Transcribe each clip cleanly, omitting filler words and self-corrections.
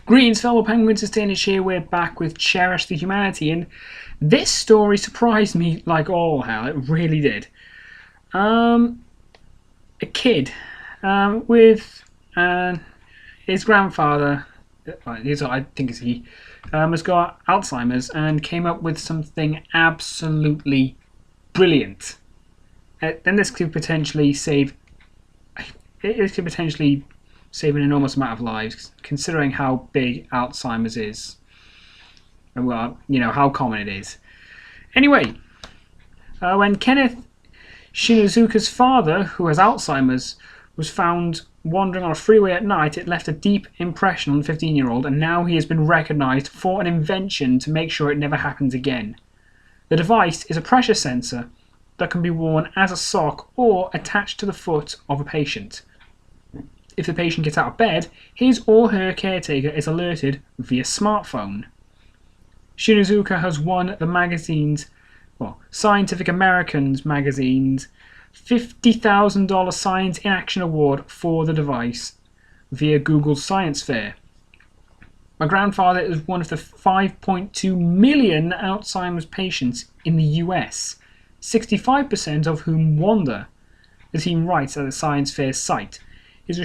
Greetings, fellow penguins, it's Danish here. We're back with Cherish the Humanity, and this story surprised me like all hell. It really did. A kid with his grandfather, I think it's he, has got Alzheimer's and came up with something absolutely brilliant. Then this could potentially save. It could potentially save an enormous amount of lives, considering how big Alzheimer's is, and well, you know how common it is. Anyway, when Kenneth Shinazuka's father, who has Alzheimer's, was found wandering on a freeway at night, it left a deep impression on the 15-year-old, and now he has been recognised for an invention to make sure it never happens again. The device is a pressure sensor that can be worn as a sock or attached to the foot of a patient. If the patient gets out of bed, his or her caretaker is alerted via smartphone. Shinazuka has won the magazine's, Scientific American's magazine's $50,000 Science in Action Award for the device via Google's Science Fair. My grandfather is one of the 5.2 million Alzheimer's patients in the US, 65% of whom wander, the team writes at the Science Fair site. His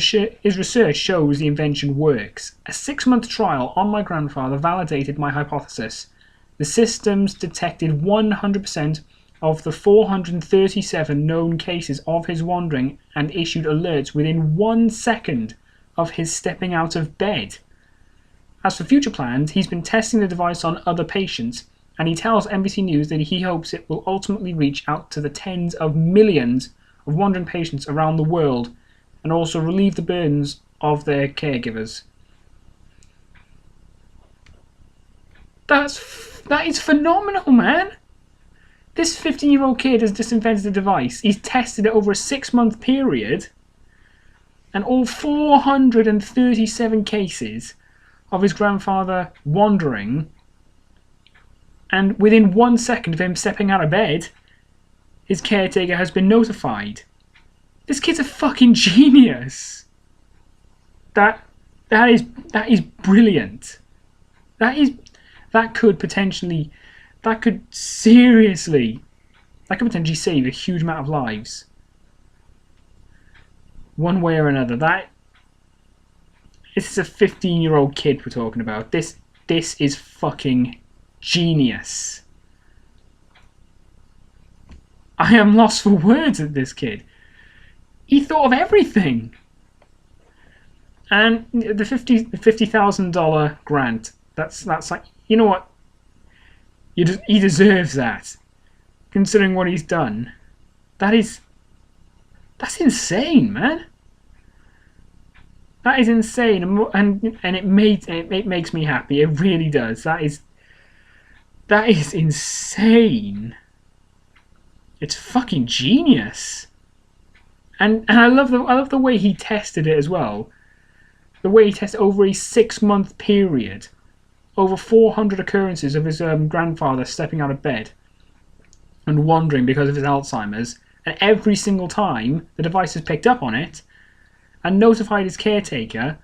research shows the invention works. A 6-month trial on my grandfather validated my hypothesis. The systems detected 100% of the 437 known cases of his wandering and issued alerts within 1 second of his stepping out of bed. As for future plans, he's been testing the device on other patients, and he tells NBC News that he hopes it will ultimately reach out to the tens of millions of wandering patients around the world and also relieve the burdens of their caregivers. That is phenomenal, man! This 15-year-old kid has just invented a device. He's tested it over a 6-month period, and all 437 cases of his grandfather wandering, and within 1 second of him stepping out of bed, his caretaker has been notified. This kid's a fucking genius. That is brilliant. That could potentially save a huge amount of lives. One way or another. This is a 15-year-old kid we're talking about. This is fucking genius. I am lost for words at this kid. He thought of everything. And the $50,000 grant, that's like, you know what? He deserves that, considering what he's done. That's insane, man. That is insane, and it makes me happy. It really does. That is insane. It's fucking genius. And I love the way he tested it as well. The way he tested over a 6-month period, over 400 occurrences of his grandfather stepping out of bed and wandering because of his Alzheimer's, and every single time the device has picked up on it and notified his caretaker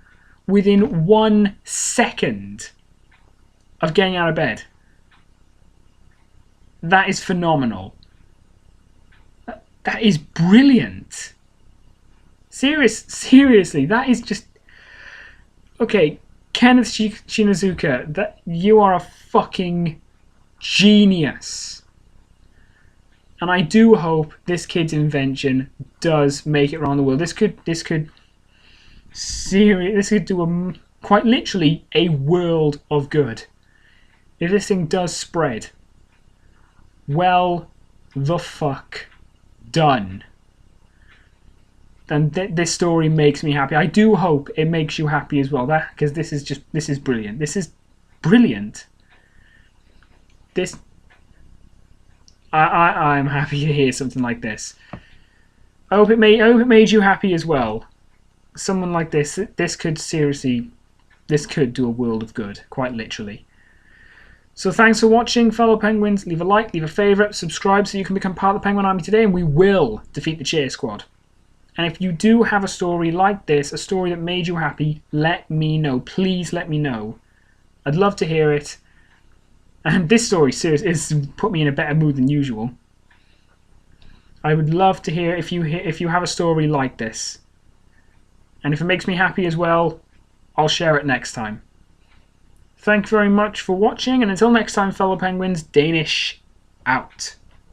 within 1 second of getting out of bed. That is phenomenal. That is brilliant. Seriously, that is just... Okay, Kenneth Shinazuka, you are a fucking genius. And I do hope this kid's invention does make it around the world. This could do quite literally a world of good. If this thing does spread, well, the fuck done. And this story makes me happy. I do hope it makes you happy as well, because this is brilliant. This is brilliant. I'm happy to hear something like this. I hope it made you happy as well. Someone like this could do a world of good, quite literally. So thanks for watching, fellow penguins. Leave a like, leave a favourite, subscribe so you can become part of the Penguin Army today, and we will defeat the Cheer Squad. And if you do have a story like this, a story that made you happy, let me know. Please let me know. I'd love to hear it. And this story, seriously, has put me in a better mood than usual. I would love to hear if you have a story like this. And if it makes me happy as well, I'll share it next time. Thank you very much for watching, and until next time, fellow penguins, Danish out.